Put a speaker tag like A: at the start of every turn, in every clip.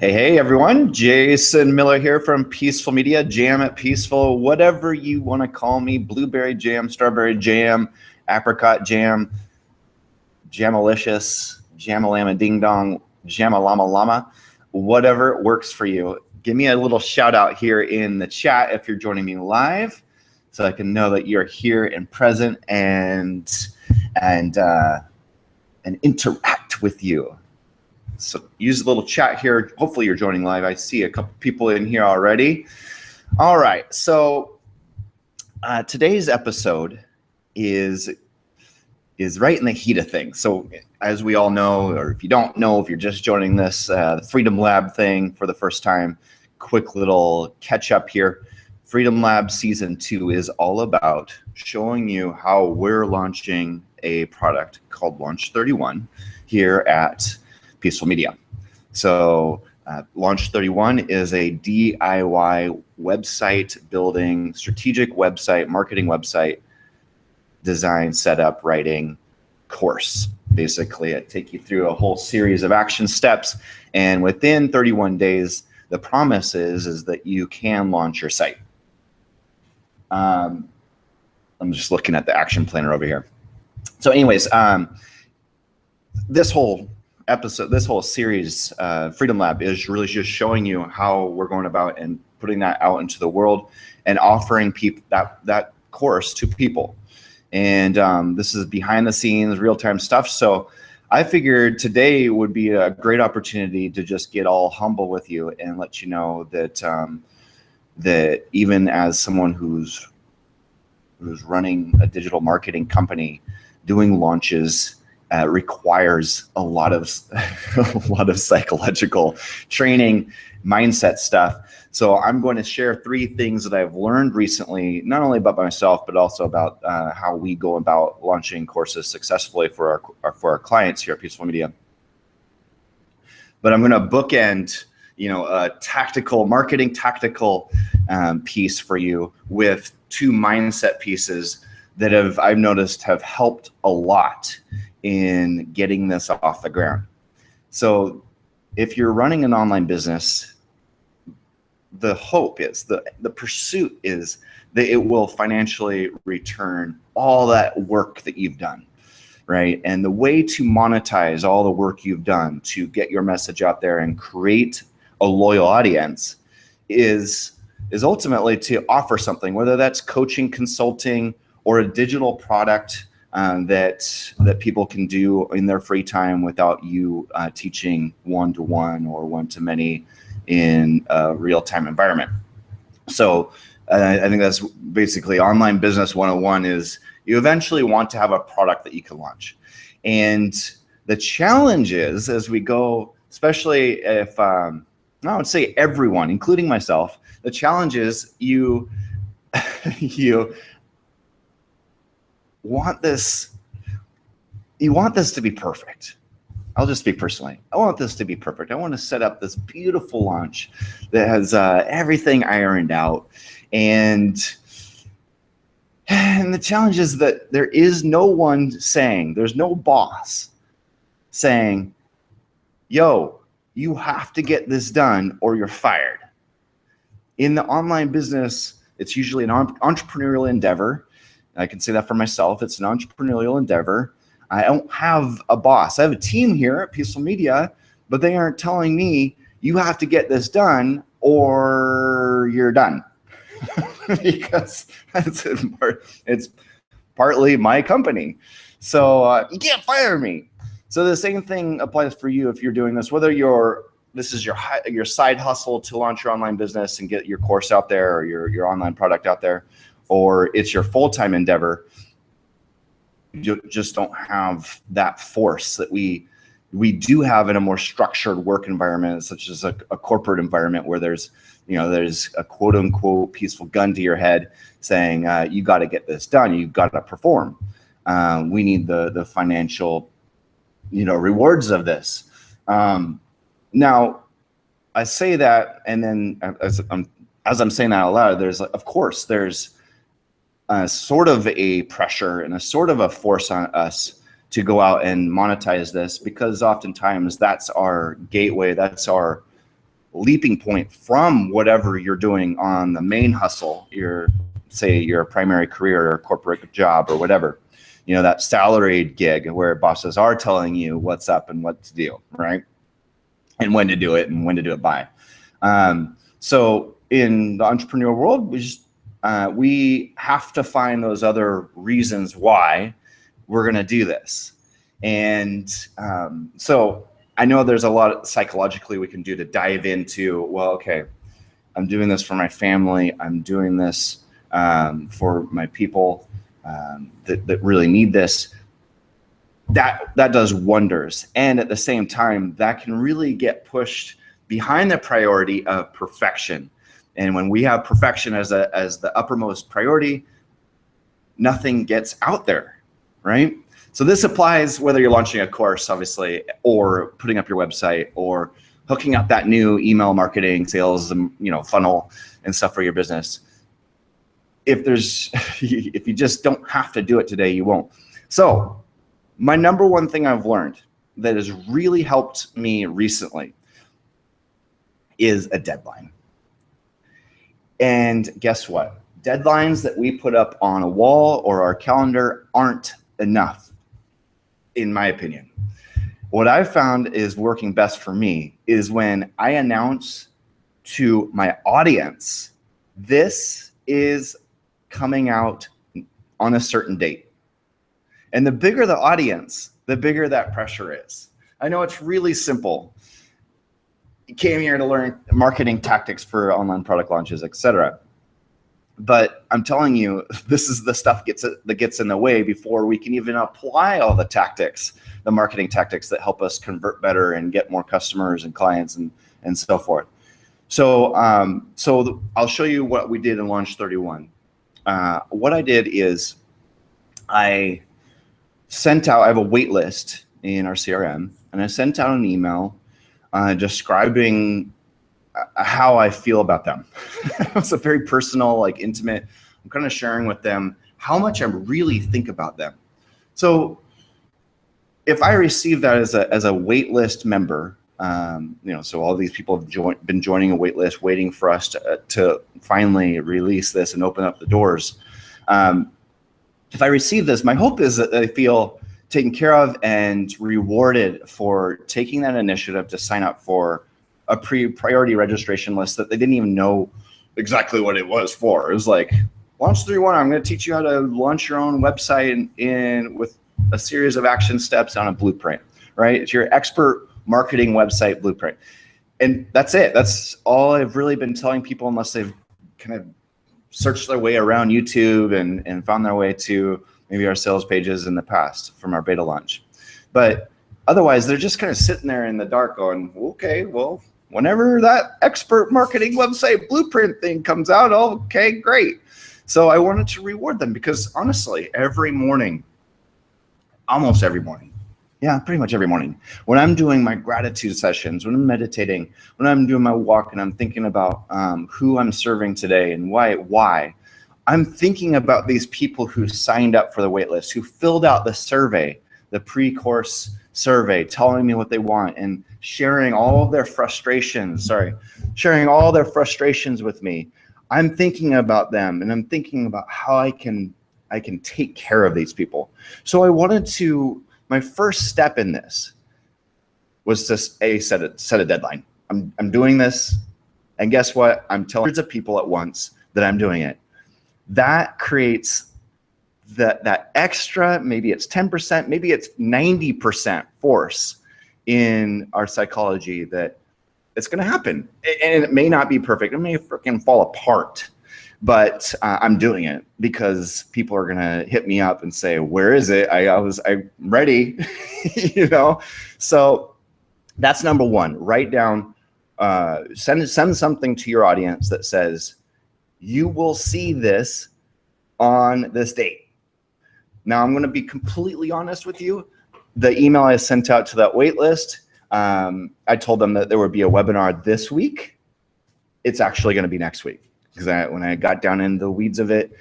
A: Hey, everyone. Jason Miller here from Peaceful Media, Jam at Peaceful, whatever you want to call me, blueberry jam, strawberry jam, apricot jam, jamalicious, jamalama ding dong, jamalama llama, whatever works for you. Give me a little shout out here in the chat if you're joining me live so I can know that you're here and present and interact with you. So use a little chat here. Hopefully you're joining live. I see a couple people in here already. All right. So today's episode is right in the heat of things. So as we all know, or if you don't know, if you're just joining this, the Freedom Lab thing for the first time, quick little catch up here. Freedom Lab Season 2 is all about showing you how we're launching a product called Launch 31 here at Peaceful Media. So Launch 31 is a DIY website building, strategic website, marketing website, design, setup, writing course. Basically, I take you through a whole series of action steps. And within 31 days, the promise is that you can launch your site. I'm just looking at the action planner over here. So anyways, this whole episode, this whole series, Freedom Lab, is really just showing you how we're going about and putting that out into the world and offering people that course to people. And this is behind the scenes, real-time stuff. So I figured today would be a great opportunity to just get all humble with you and let you know that that even as someone who's running a digital marketing company, doing launches requires a lot of psychological training, mindset stuff. So I'm going to share 3 things that I've learned recently, not only about myself, but also about how we go about launching courses successfully for our clients here at Peaceful Media. But I'm going to bookend, a tactical marketing piece for you with 2 mindset pieces that I've noticed have helped a lot in getting this off the ground. So if you're running an online business, the hope is, the pursuit is that it will financially return all that work that you've done, right? And the way to monetize all the work you've done to get your message out there and create a loyal audience is ultimately to offer something, whether that's coaching, consulting, or a digital product that people can do in their free time without you teaching one-to-one or one-to-many in a real-time environment. So I think that's basically online business 101 is you eventually want to have a product that you can launch. And the challenge is, as we go, especially if, I would say everyone, including myself, the challenge is you want this to be perfect. I'll just speak personally. I want this to be perfect. I want to set up this beautiful launch that has everything ironed out. And the challenge is that there is no one saying, there's no boss saying, yo, you have to get this done or you're fired. In the online business, it's usually an entrepreneurial endeavor. I can say that for myself. It's an entrepreneurial endeavor. I don't have a boss. I have a team here at Peaceful Media, but they aren't telling me you have to get this done or you're done. Because it's partly my company. So you can't fire me. So the same thing applies for you if you're doing this, whether this is your side hustle to launch your online business and get your course out there or your online product out there, or it's your full-time endeavor. You just don't have that force that we do have in a more structured work environment, such as a corporate environment where there's a quote unquote peaceful gun to your head saying, you got to get this done. You've got to perform. We need the financial, rewards of this. Now I say that, and then as I'm saying that out loud, there's sort of a pressure and a sort of a force on us to go out and monetize this, because oftentimes that's our gateway, that's our leaping point from whatever you're doing on the main hustle, say your primary career or corporate job or whatever, that salaried gig where bosses are telling you what's up and what to do, right? And when to do it and when to do it by. So in the entrepreneurial world, we have to find those other reasons why we're going to do this. And so I know there's a lot psychologically we can do to dive into, well, okay, I'm doing this for my family. I'm doing this for my people that really need this. That does wonders. And at the same time, that can really get pushed behind the priority of perfection. And when we have perfection as the uppermost priority, nothing gets out there, right? So this applies whether you're launching a course, obviously, or putting up your website, or hooking up that new email marketing, sales, funnel and stuff for your business. If you just don't have to do it today, you won't. So my number one thing I've learned that has really helped me recently is a deadline. And guess what? Deadlines that we put up on a wall or our calendar aren't enough, in my opinion. What I've found is working best for me is when I announce to my audience, this is coming out on a certain date. And the bigger the audience, the bigger that pressure is. I know it's really simple. You came here to learn marketing tactics for online product launches, etc. But I'm telling you, this is the stuff that gets in the way before we can even apply all the tactics, the marketing tactics that help us convert better and get more customers and clients and so forth. So I'll show you what we did in Launch 31. What I did is I sent out, I have a wait list in our CRM, and I sent out an email describing how I feel about them. It's a very personal, intimate. I'm kind of sharing with them how much I really think about them. So if I receive that as a wait list member, so all these people have been joining a wait list, waiting for us to finally release this and open up the doors. If I receive this, my hope is that they feel taken care of and rewarded for taking that initiative to sign up for a priority registration list that they didn't even know exactly what it was for. It was like, Launch 31, I'm going to teach you how to launch your own website with a series of action steps on a blueprint, right? It's your expert marketing website blueprint. And that's it. That's all I've really been telling people, unless they've kind of searched their way around YouTube and found their way to maybe our sales pages in the past from our beta launch. But otherwise, they're just kind of sitting there in the dark going, okay, well, whenever that expert marketing website blueprint thing comes out, okay, great. So I wanted to reward them because honestly, every morning, almost every morning, pretty much every morning, when I'm doing my gratitude sessions, when I'm meditating, when I'm doing my walk and I'm thinking about who I'm serving today and why, I'm thinking about these people who signed up for the waitlist, who filled out the survey, the pre-course survey, telling me what they want and sharing all of their frustrations, sharing all their frustrations with me. I'm thinking about them and I'm thinking about how I can take care of these people. So my first step in this was to set a deadline. I'm doing this, and guess what? I'm telling hundreds of people at once that I'm doing it. That creates that extra, maybe it's 10%, maybe it's 90% force in our psychology that it's going to happen. And it may not be perfect. It may freaking fall apart. But I'm doing it because people are gonna hit me up and say, "Where is it? I'm ready," So that's number one. Write down, send something to your audience that says, "You will see this on this date." Now I'm going to be completely honest with you. The email I sent out to that wait list, I told them that there would be a webinar this week. It's actually going to be next week. Because when I got down into the weeds of it,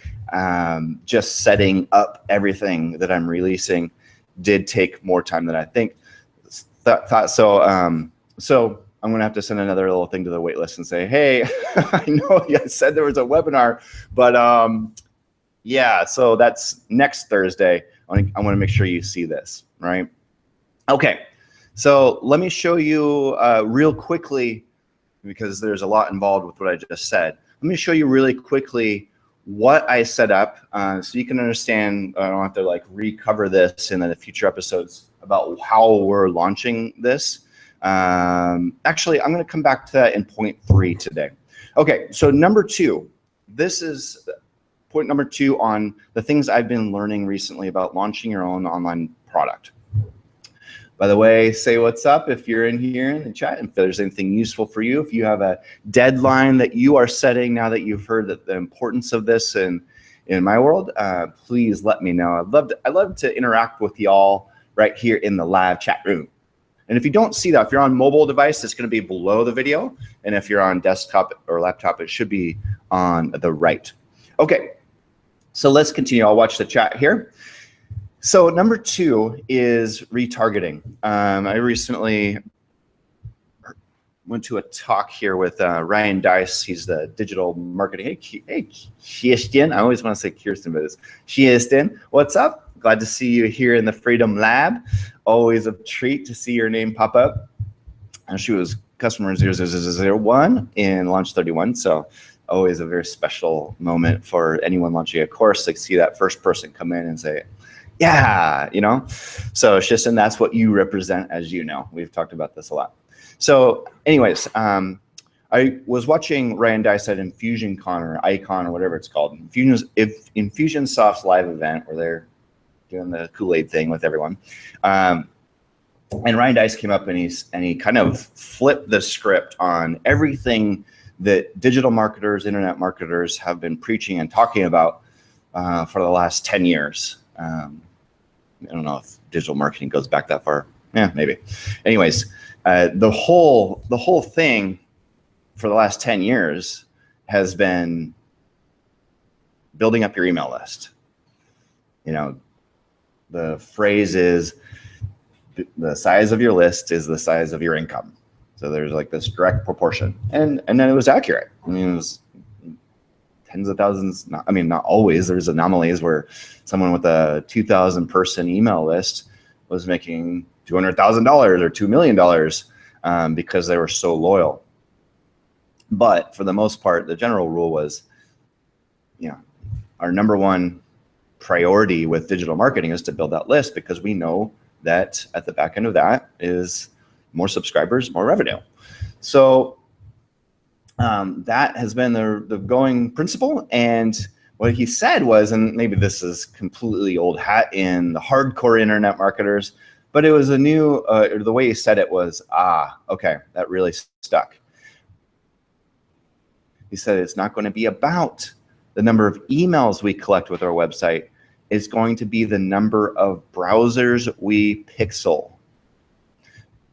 A: just setting up everything that I'm releasing did take more time than I think. So I'm going to have to send another little thing to the wait list and say, hey, I know you said there was a webinar, but yeah, so that's next Thursday. I want to make sure you see this, right? Okay, so let me show you real quickly, because there's a lot involved with what I just said. Let me show you really quickly what I set up so you can understand. I don't have to like recover this in the future episodes about how we're launching this. Actually, I'm going to come back to that in point 3 today. Okay, so number 2, this is point number 2 on the things I've been learning recently about launching your own online product. By the way, say what's up if you're in here in the chat, if there's anything useful for you, if you have a deadline that you are setting now that you've heard that the importance of this in my world, please let me know. I'd love to interact with y'all right here in the live chat room. And if you don't see that, if you're on mobile device, it's going to be below the video. And if you're on desktop or laptop, it should be on the right. Okay, so let's continue. I'll watch the chat here. So number 2 is retargeting. I recently went to a talk here with Ryan Deiss. He's the digital marketing. Hey, Kirsten. I always want to say Kirsten, but it's Kirsten. What's up? Glad to see you here in the Freedom Lab. Always a treat to see your name pop up. And she was customer 0001 in Launch 31. So always a very special moment for anyone launching a course to see that first person come in and say, yeah, you know. So Shisten, that's what you represent, as you know. We've talked about this a lot. So anyways, I was watching Ryan Deiss at InfusionCon or Icon or whatever it's called. Infusionsoft's live event where they're doing the Kool-Aid thing with everyone. And Ryan Deiss came up and he kind of flipped the script on everything that digital marketers, internet marketers have been preaching and talking about for the last 10 years. I don't know if digital marketing goes back that far. Yeah, maybe. Anyways, the whole thing for the last 10 years has been building up your email list. You know, the phrase is the size of your list is the size of your income. So there's like this direct proportion, and then it was accurate. I mean, it was tens of thousands. Not always. There's anomalies where someone with a 2,000 person email list was making $200,000 or $2 million because they were so loyal. But for the most part, the general rule was, you know, our number one priority with digital marketing is to build that list, because we know that at the back end of that is more subscribers, more revenue. So that has been the going principle. And what he said was, and maybe this is completely old hat in the hardcore internet marketers, but it was a new, the way he said it was, okay, that really stuck. He said it's not going to be about the number of emails we collect with our website. It's going to be the number of browsers we pixel.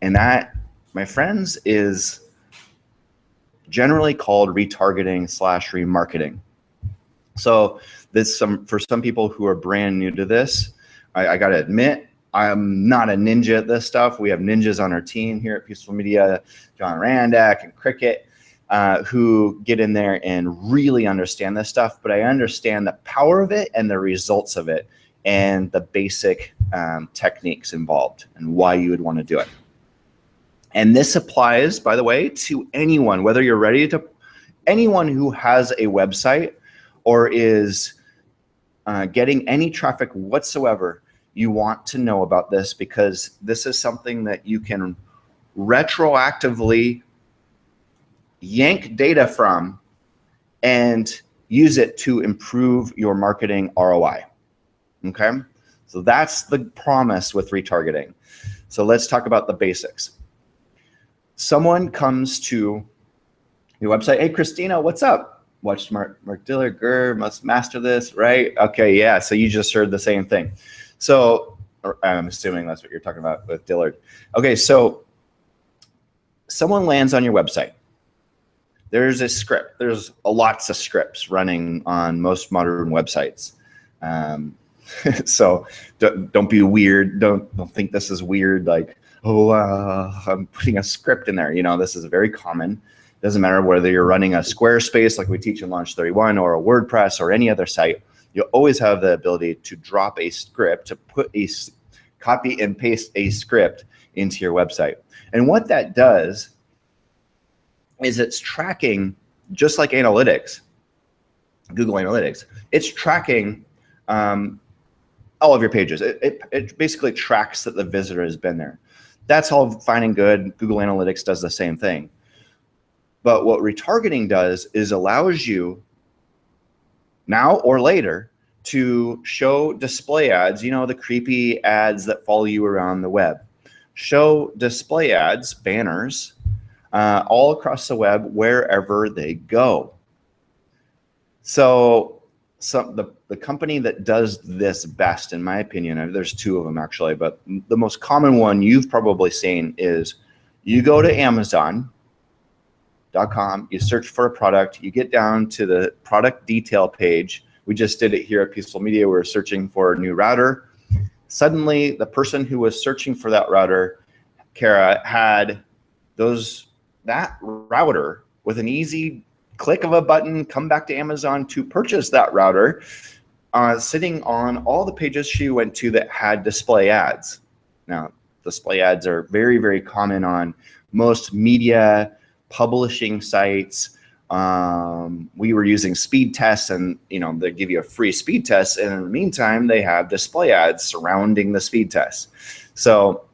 A: And that, my friends, is generally called retargeting / remarketing. So this for some people who are brand new to this, I got to admit, I'm not a ninja at this stuff. We have ninjas on our team here at Peaceful Media, John Randak and Cricket, who get in there and really understand this stuff. But I understand the power of it and the results of it and the basic techniques involved and why you would want to do it. And this applies, by the way, to anyone, whether you're ready to, anyone who has a website or is getting any traffic whatsoever. You want to know about this, because this is something that you can retroactively yank data from and use it to improve your marketing ROI. Okay, so that's the promise with retargeting. So let's talk about the basics. Someone comes to your website. Hey, Christina, what's up? Watched Mark Dillard, must master this, right? Okay, yeah, so you just heard the same thing. So I'm assuming that's what you're talking about with Dillard. Okay, so someone lands on your website. There's a script. There's lots of scripts running on most modern websites. So don't be weird. Don't think this is weird. Like, oh, I'm putting a script in there. You know, this is very common. Doesn't matter whether you're running a Squarespace like we teach in Launch 31 or a WordPress or any other site. You'll always have the ability to drop a script, to put a copy and paste a script into your website. And what that does is it's tracking, just like analytics, Google Analytics, it's tracking all of your pages. It basically tracks that the visitor has been there. That's all fine and good. Google Analytics does the same thing. But what retargeting does is allows you now or later to show display ads, you know, the creepy ads that follow you around the web. Show display ads, banners, all across the web wherever they go. So the company that does this best, in my opinion, there's two of them actually, but the most common one you've probably seen is you go to Amazon.com, you search for a product, you get down to the product detail page. We just did it here at Peaceful Media. We're searching for a new router. Suddenly, the person who was searching for that router, Kara, had that router with an easy click of a button, come back to Amazon to purchase that router, sitting on all the pages she went to that had display ads. Now, display ads are very, very common on most media publishing sites. We were using speed tests, and you know, they give you a free speed test, and in the meantime they have display ads surrounding the speed test. So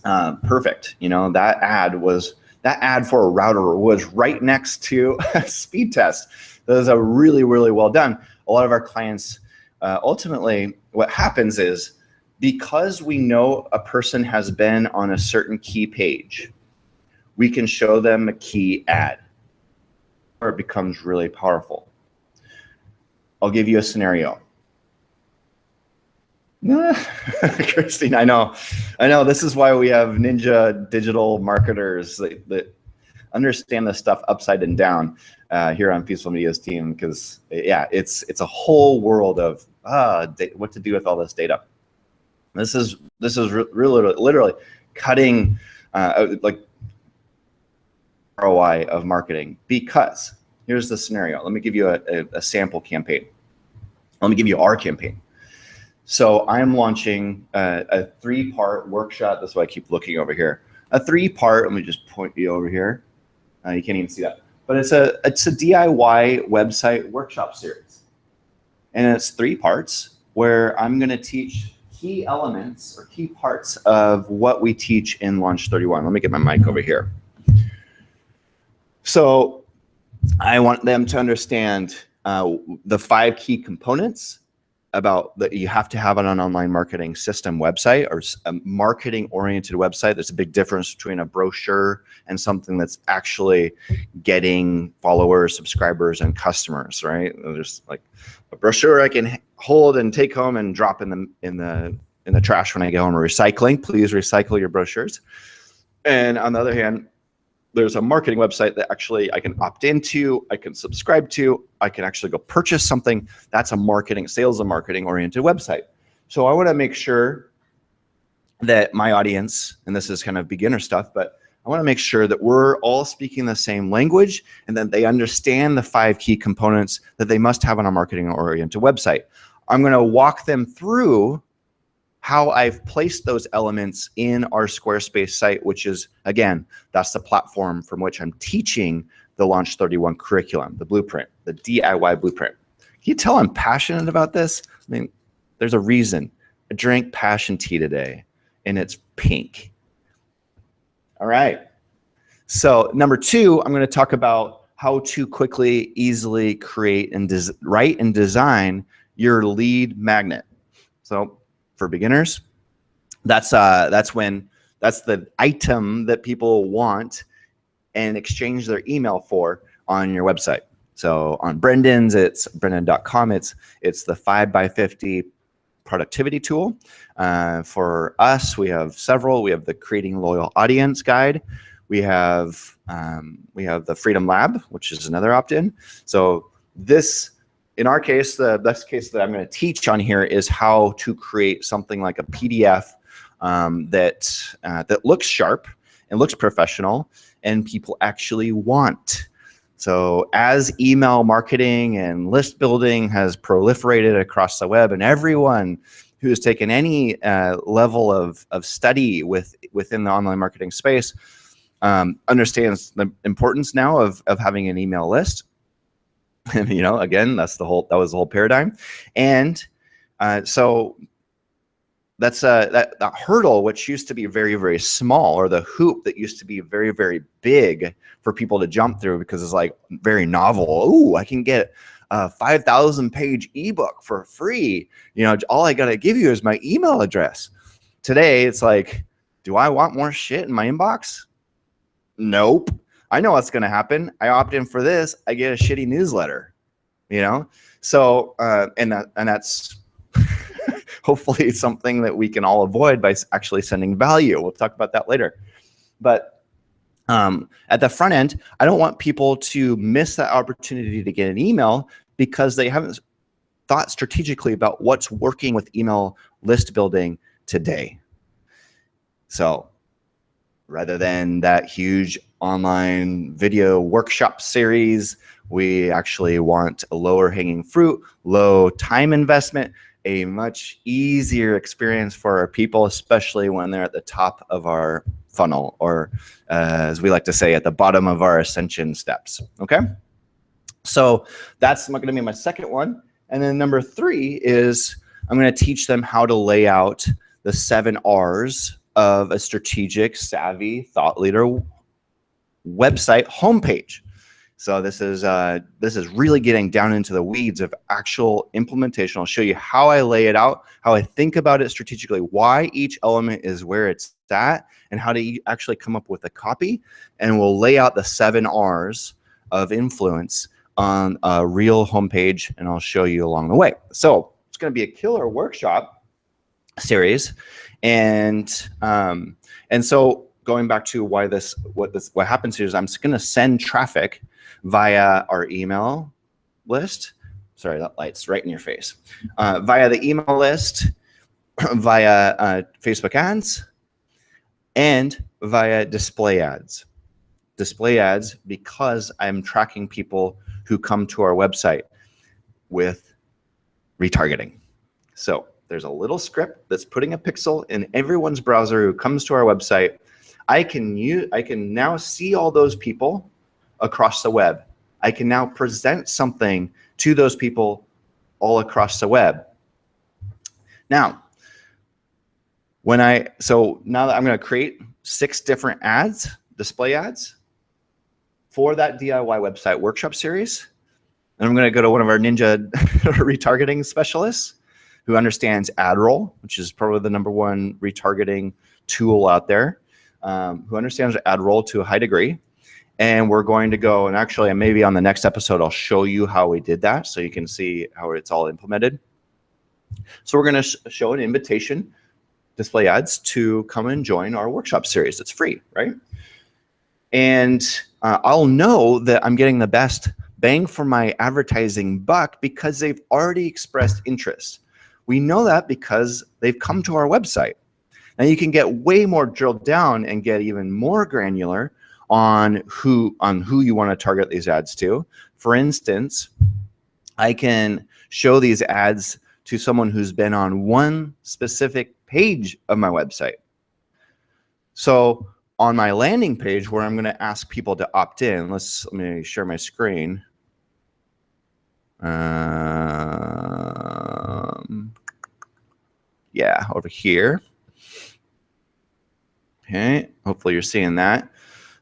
A: perfect. You know, that ad for a router was right next to a speed test. That was a really, really well done. A lot of our clients, ultimately what happens is, because we know a person has been on a certain key page, we can show them a key ad, or it becomes really powerful. I'll give you a scenario. Christine, I know. This is why we have ninja digital marketers that understand this stuff upside and down here on Peaceful Media's team, because yeah, it's a whole world of what to do with all this data. This is really literally cutting like ROI of marketing, because here's the scenario. Let me give you a sample campaign. Let me give you our campaign. So I'm launching a 3-part workshop. That's why I keep looking over here. A 3-part. Let me just point you over here. You can't even see that, but it's a DIY website workshop series, and it's 3 parts where I'm going to teach key elements or key parts of what we teach in Launch 31. Let me get my mic over here. So I want them to understand the 5 key components about that you have to have on an online marketing system website, or a marketing oriented website. There's a big difference between a brochure and something that's actually getting followers, subscribers, and customers, right? There's like a brochure I can hold and take home and drop in the trash when I get home, or recycling. Please recycle your brochures. And on the other hand, there's a marketing website that actually I can opt into, I can subscribe to, I can actually go purchase something. That's a marketing, sales and marketing oriented website. So I want to make sure that my audience, and this is kind of beginner stuff, but I want to make sure that we're all speaking the same language, and that they understand the 5 key components that they must have on a marketing oriented website. I'm going to walk them through how I've placed those elements in our Squarespace site, which is, again, that's the platform from which I'm teaching the Launch 31 curriculum, the blueprint, the DIY blueprint. Can you tell I'm passionate about this? I mean, there's a reason. I drank passion tea today, and it's pink. All right. So number 2, I'm going to talk about how to quickly, easily create and write and design your lead magnet. So for beginners, that's the item that people want and exchange their email for on your website. So on Brendan's, it's brendan.com. It's the 5x50 productivity tool. For us, we have several. We have the Creating Loyal Audience Guide. We have the Freedom Lab, which is another opt-in. So this in our case, the best case that I'm going to teach on here is how to create something like a PDF that looks sharp and looks professional and people actually want. So as email marketing and list building has proliferated across the web, and everyone who has taken any level of study within the online marketing space understands the importance now of having an email list. And, you know, again, that was the whole paradigm. And so that's that hurdle, which used to be very, very small, or the hoop that used to be very, very big for people to jump through because it's like very novel. Oh, I can get a 5,000 page ebook for free. You know, all I got to give you is my email address. Today, it's like, do I want more shit in my inbox? Nope. I know what's going to happen. I opt in for this. I get a shitty newsletter, you know? So, and that's hopefully something that we can all avoid by actually sending value. We'll talk about that later. But at the front end, I don't want people to miss that opportunity to get an email because they haven't thought strategically about what's working with email list building today. So rather than that huge online video workshop series, we actually want a lower hanging fruit, low time investment, a much easier experience for our people, especially when they're at the top of our funnel, or as we like to say, at the bottom of our ascension steps. Okay, so that's going to be my second one. And then number 3 is I'm going to teach them how to lay out the 7 R's of a strategic, savvy, thought leader website homepage. So this is really getting down into the weeds of actual implementation. I'll show you how I lay it out, how I think about it strategically, why each element is where it's at, and how to actually come up with a copy. And we'll lay out the 7 R's of influence on a real homepage, and I'll show you along the way. So it's going to be a killer workshop series, and so going back to what happens here is I'm just going to send traffic via our email list. Sorry, that light's right in your face. Via the email list, via Facebook ads, and via display ads. Display ads because I'm tracking people who come to our website with retargeting. So there's a little script that's putting a pixel in everyone's browser who comes to our website. I can now see all those people across the web. I can now present something to those people all across the web. Now, now that I'm going to create 6 different ads, display ads, for that DIY website workshop series, and I'm going to go to one of our ninja retargeting specialists who understands AdRoll, which is probably the #1 retargeting tool out there, who understands AdRoll to a high degree. And we're going to go, and actually maybe on the next episode, I'll show you how we did that so you can see how it's all implemented. So we're going to show an invitation display ads to come and join our workshop series. It's free, right? And I'll know that I'm getting the best bang for my advertising buck because they've already expressed interest. We know that because they've come to our website. Now you can get way more drilled down and get even more granular on who you want to target these ads to. For instance, I can show these ads to someone who's been on one specific page of my website. So on my landing page where I'm going to ask people to opt in, let me share my screen. Yeah, over here. Okay, hopefully you're seeing that.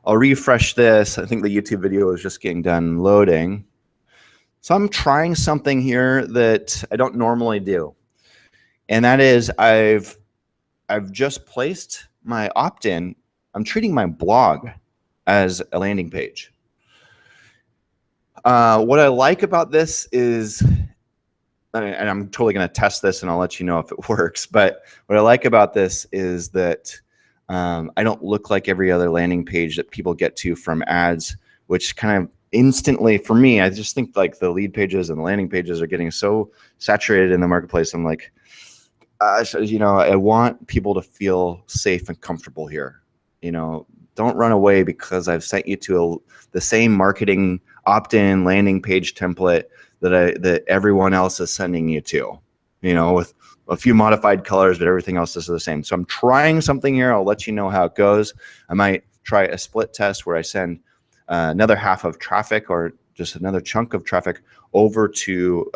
A: I'll refresh this. I think the YouTube video is just getting done loading. So I'm trying something here that I don't normally do. And that is I've just placed my opt-in. I'm treating my blog as a landing page. What I like about this is, and I'm totally going to test this and I'll let you know if it works, but what I like about this is that I don't look like every other landing page that people get to from ads, which kind of instantly, for me, I just think like the lead pages and the landing pages are getting so saturated in the marketplace. I'm like, you know, I want people to feel safe and comfortable here. You know, don't run away because I've sent you to the same marketing opt-in landing page template that everyone else is sending you to, you know, with a few modified colors, but everything else is the same. So I'm trying something here. I'll let you know how it goes. I might try a split test where I send another half of traffic or just another chunk of traffic over to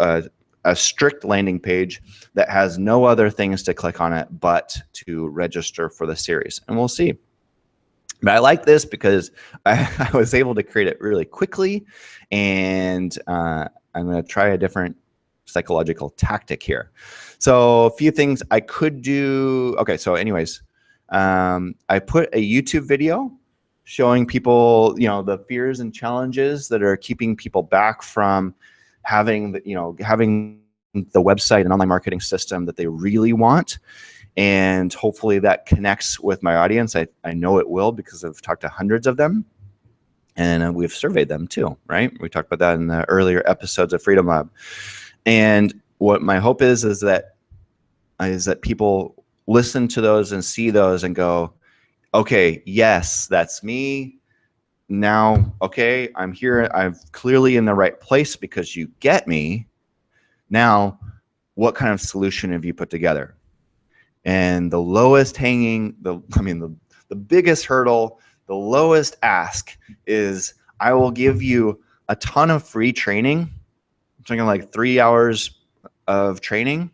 A: a strict landing page that has no other things to click on it but to register for the series, and we'll see. But I like this because I was able to create it really quickly, and I'm going to try a different psychological tactic here. So a few things I could do. Okay, so anyways, I put a YouTube video showing people, you know, the fears and challenges that are keeping people back from having the, you know, having the website and online marketing system that they really want. And hopefully that connects with my audience. I know it will because I've talked to hundreds of them, and we've surveyed them too, right? We talked about that in the earlier episodes of Freedom Lab. And what my hope is that people listen to those and see those and go, okay, yes, that's me. Now, okay, I'm here. I'm clearly in the right place because you get me. Now, what kind of solution have you put together? And the lowest hanging, the biggest hurdle, the lowest ask is I will give you a ton of free training. I'm talking like 3 hours of training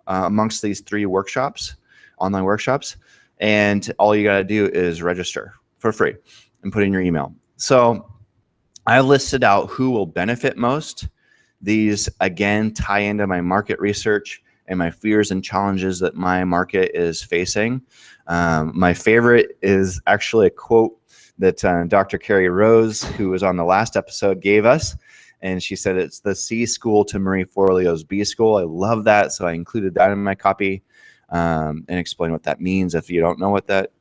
A: amongst these 3 workshops, online workshops. And all you got to do is register for free and put in your email. So I listed out who will benefit most. These, again, tie into my market research and my fears and challenges that my market is facing. My favorite is actually a quote that Dr. Carrie Rose, who was on the last episode, gave us. And she said it's the C school to Marie Forleo's B school. I love that. So I included that in my copy and explain what that means. If you don't know what that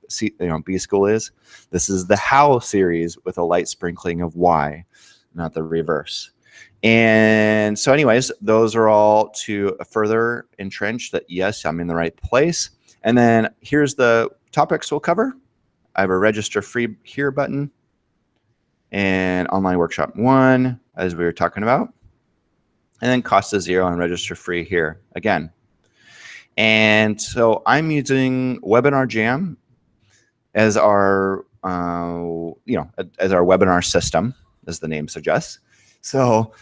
A: B school is, this is the how series with a light sprinkling of why, not the reverse. And so anyways, those are all to further entrench that, yes, I'm in the right place. And then here's the topics we'll cover. I have a register free here button and online workshop 1, as we were talking about. And then cost of 0 and register free here again. And so I'm using Webinar Jam as our, as our webinar system, as the name suggests. So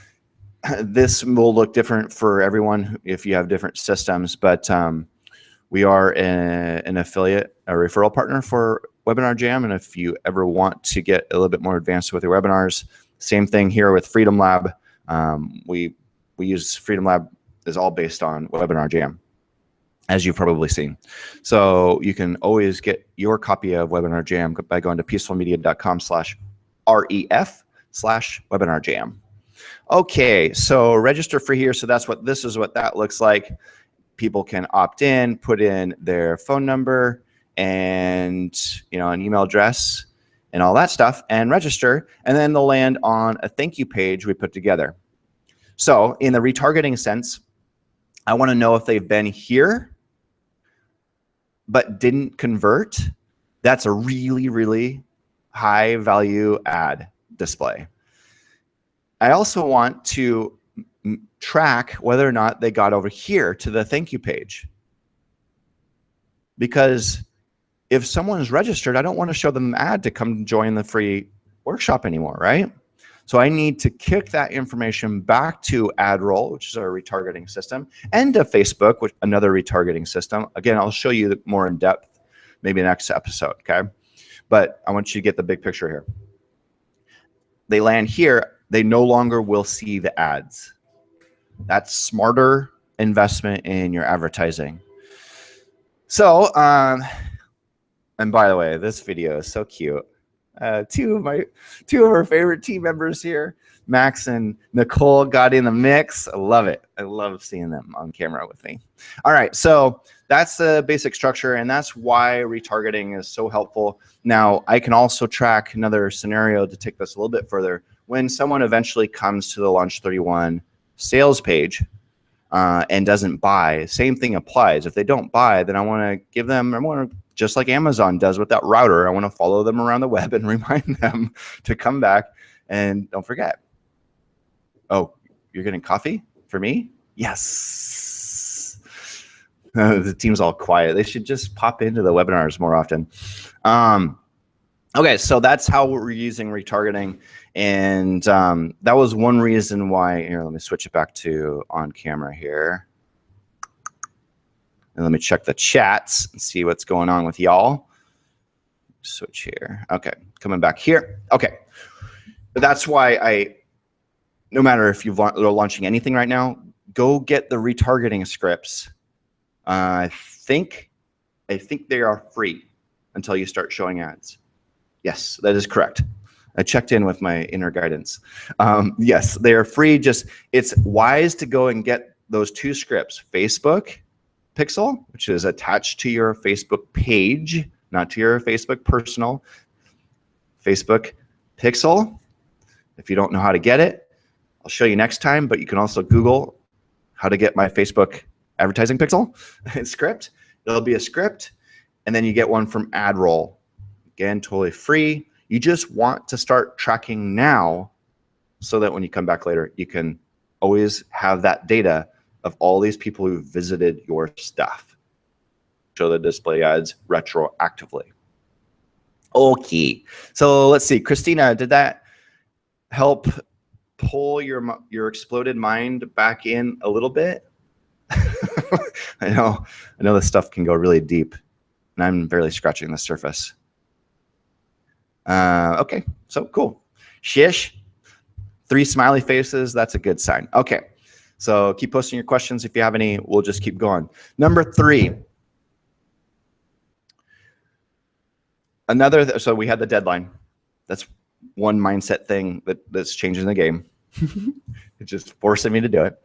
A: this will look different for everyone if you have different systems, but we are an affiliate, a referral partner for Webinar Jam. And if you ever want to get a little bit more advanced with your webinars, same thing here with Freedom Lab. We use Freedom Lab is all based on Webinar Jam, as you've probably seen. So you can always get your copy of Webinar Jam by going to peacefulmedia.com/ref/Webinar Jam. Okay, so register for here. So this is what that looks like. People can opt in, put in their phone number and an email address and all that stuff and register, and then they'll land on a thank you page we put together. So in the retargeting sense, I want to know if they've been here but didn't convert. That's a really, really high value ad display. I also want to track whether or not they got over here to the thank you page. Because if someone's registered, I don't want to show them an ad to come join the free workshop anymore, right? So I need to kick that information back to AdRoll, which is our retargeting system, and to Facebook, which another retargeting system. Again, I'll show you more in depth, maybe next episode, okay? But I want you to get the big picture here. They land here, they no longer will see the ads. That's smarter investment in your advertising. So, and by the way, this video is so cute. Two of our favorite team members here, Max and Nicole, got in the mix. I love it. I love seeing them on camera with me. All right, so that's the basic structure, and that's why retargeting is so helpful. Now, I can also track another scenario to take this a little bit further. when someone eventually comes to the Launch 31 sales page and doesn't buy, same thing applies. If they don't buy, then I want to give them, just like Amazon does with that router, I want to follow them around the web and remind them to come back and don't forget. Oh, you're getting coffee for me? Yes. The team's all quiet. They should just pop into the webinars more often. Okay, so that's how we're using retargeting. And that was one reason why, here, let me switch it back to on camera here. And let me check the chats and see what's going on with y'all. Switch here. Okay, coming back here. Okay, but that's why no matter if you're launching anything right now, go get the retargeting scripts. I think they are free until you start showing ads. Yes, that is correct. I checked in with my inner guidance. Yes, they are free. Just it's wise to go and get those 2 scripts: Facebook Pixel, which is attached to your Facebook page, not to your Facebook personal. Facebook Pixel. If you don't know how to get it, I'll show you next time, but you can also Google how to get my Facebook advertising pixel script. It'll be a script, and then you get one from AdRoll. Again, totally free. You just want to start tracking now so that when you come back later, you can always have that data of all these people who visited your stuff. Show the display ads retroactively. Okay, so let's see. Christina, did that help pull your exploded mind back in a little bit? I know this stuff can go really deep, and I'm barely scratching the surface. Okay, so cool. Shish, 3 smiley faces, that's a good sign. Okay, so keep posting your questions if you have any. We'll just keep going. Number 3. So we had the deadline. That's one mindset thing that's changing the game. It's just forcing me to do it.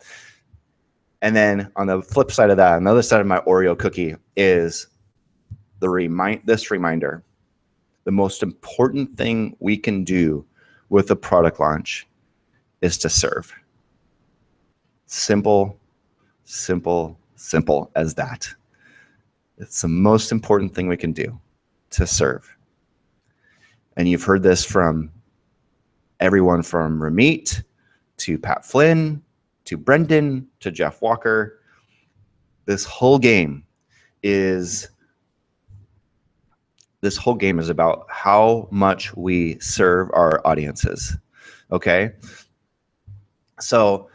A: And then on the flip side of that, on the other side of my Oreo cookie is this reminder. The most important thing we can do with a product launch is to serve. Simple, simple, simple as that. It's the most important thing we can do, to serve. And you've heard this from everyone from Ramit to Pat Flynn to Brendan to Jeff Walker. This whole game is about how much we serve our audiences. Okay, so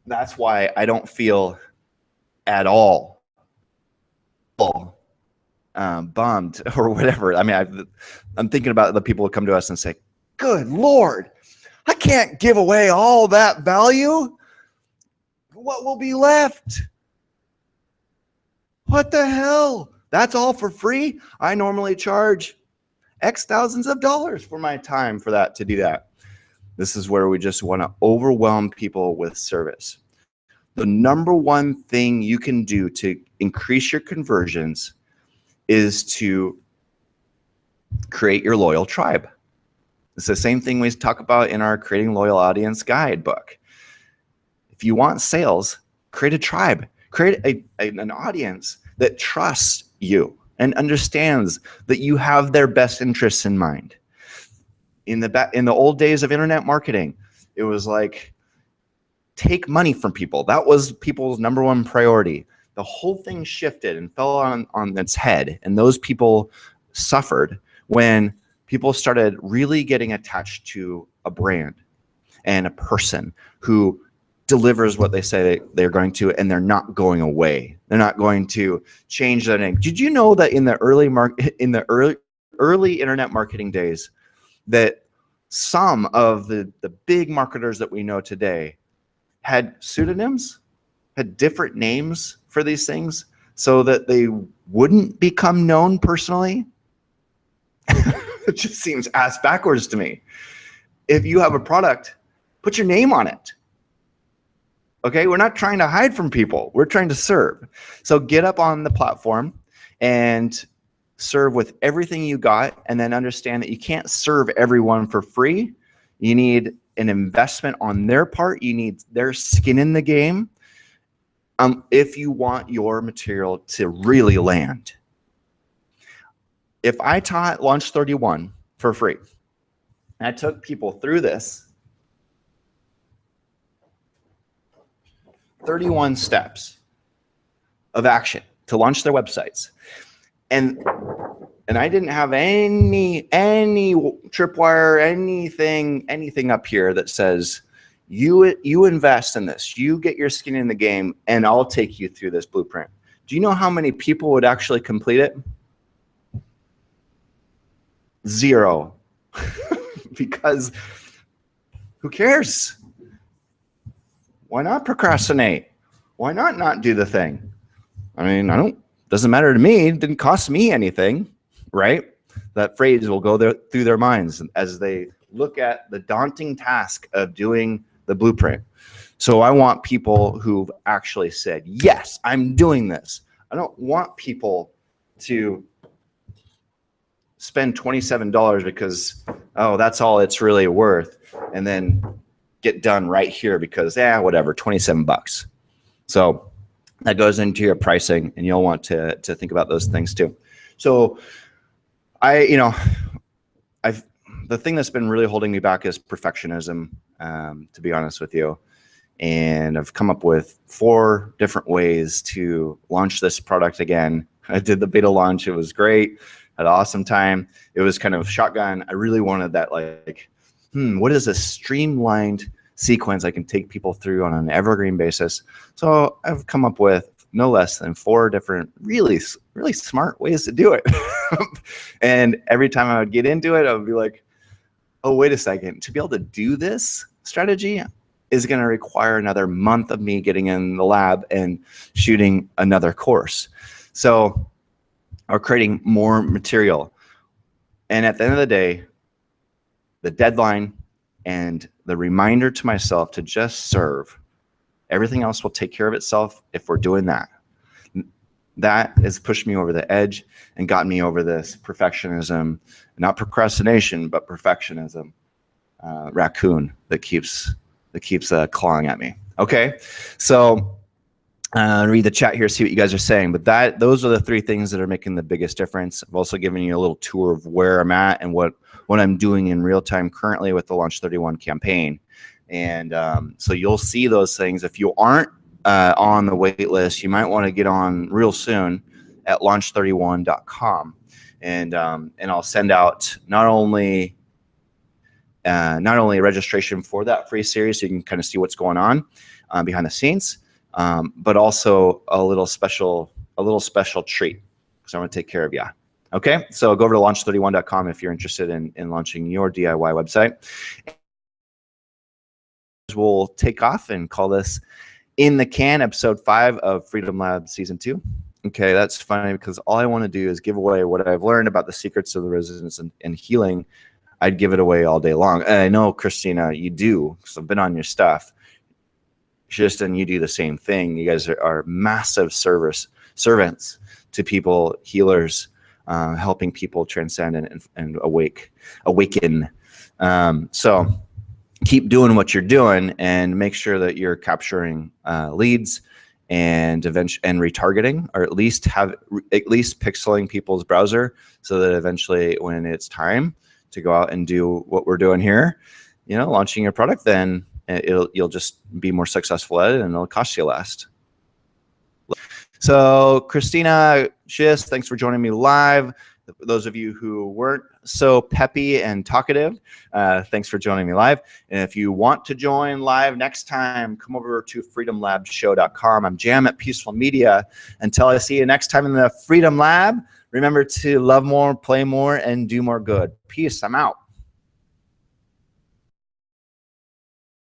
A: that's why I don't feel at all bummed or whatever. I mean, I'm thinking about the people who come to us and say, "Good Lord, I can't give away all that value. What will be left? What the hell? That's all for free? I normally charge X thousands of dollars for my time for that to do that." This is where we just want to overwhelm people with service. The number one thing you can do to increase your conversions is to create your loyal tribe. It's the same thing we talk about in our Creating Loyal Audience guidebook. If you want sales, create a tribe, create an audience that trusts you and understands that you have their best interests in mind. In the old days of internet marketing, it was like, take money from people. That was people's number one priority. The whole thing shifted and fell on its head, and those people suffered when people started really getting attached to a brand and a person who delivers what they say they're going to, and they're not going away. They're not going to change their name. Did you know that in the early internet marketing days, that some of the big marketers that we know today had pseudonyms, had different names for these things so that they wouldn't become known personally? It just seems ass backwards to me. If you have a product, put your name on it. Okay, we're not trying to hide from people. We're trying to serve. So get up on the platform and serve with everything you got, and then understand that you can't serve everyone for free. You need an investment on their part. You need their skin in the game if you want your material to really land. If I taught Launch 31 for free, and I took people through this 31 steps of action to launch their websites, and I didn't have any tripwire, anything up here that says you invest in this, you get your skin in the game, and I'll take you through this blueprint. Do you know how many people would actually complete it? 0. Because who cares? Why not procrastinate? Why not do the thing? I mean, doesn't matter to me. It didn't cost me anything, right? That phrase will go through their minds as they look at the daunting task of doing the blueprint. So I want people who've actually said, yes, I'm doing this. I don't want people to spend $27 because, oh, that's all it's really worth, and then get done right here because, whatever, 27 bucks. So that goes into your pricing, and you'll want to think about those things too. So the thing that's been really holding me back is perfectionism, to be honest with you. And I've come up with 4 different ways to launch this product again. I did the beta launch. It was great. Had an awesome time. It was kind of shotgun. I really wanted that, what is a streamlined sequence I can take people through on an evergreen basis? So I've come up with no less than 4 different really smart ways to do it. And every time I would get into it, I would be like, oh, wait a second. To be able to do this strategy is going to require another month of me getting in the lab and shooting another course. So, or creating more material. And at the end of the day, the deadline and the reminder to myself to just serve, everything else will take care of itself if we're doing that. That has pushed me over the edge and gotten me over this perfectionism, not procrastination, but perfectionism, raccoon that keeps clawing at me. Okay, so read the chat here, see what you guys are saying. But those are the 3 things that are making the biggest difference. I've also given you a little tour of where I'm at and what I'm doing in real time currently with the Launch 31 campaign. And so you'll see those things. If you aren't on the wait list, you might want to get on real soon at launch31.com. And I'll send out not only a registration for that free series so you can kind of see what's going on behind the scenes, but also a little special treat because I want to take care of you. Okay, so go over to launch31.com if you're interested in launching your DIY website. We'll take off and call this In the Can, episode 5 of Freedom Lab season 2. Okay, that's funny because all I want to do is give away what I've learned about the secrets of the resistance and healing. I'd give it away all day long. And I know, Christina, you do, because I've been on your stuff. Tristan, you do the same thing. You guys are massive servants to people, healers, helping people transcend and awaken. So keep doing what you're doing and make sure that you're capturing leads and retargeting, or at least pixeling people's browser so that eventually when it's time to go out and do what we're doing here, launching your product, then you'll just be more successful at it and it'll cost you less. So Christina Schiss, thanks for joining me live. Those of you who weren't so peppy and talkative, thanks for joining me live. And if you want to join live next time, come over to freedomlabshow.com. I'm Jam at Peaceful Media. Until I see you next time in the Freedom Lab, remember to love more, play more, and do more good. Peace. I'm out.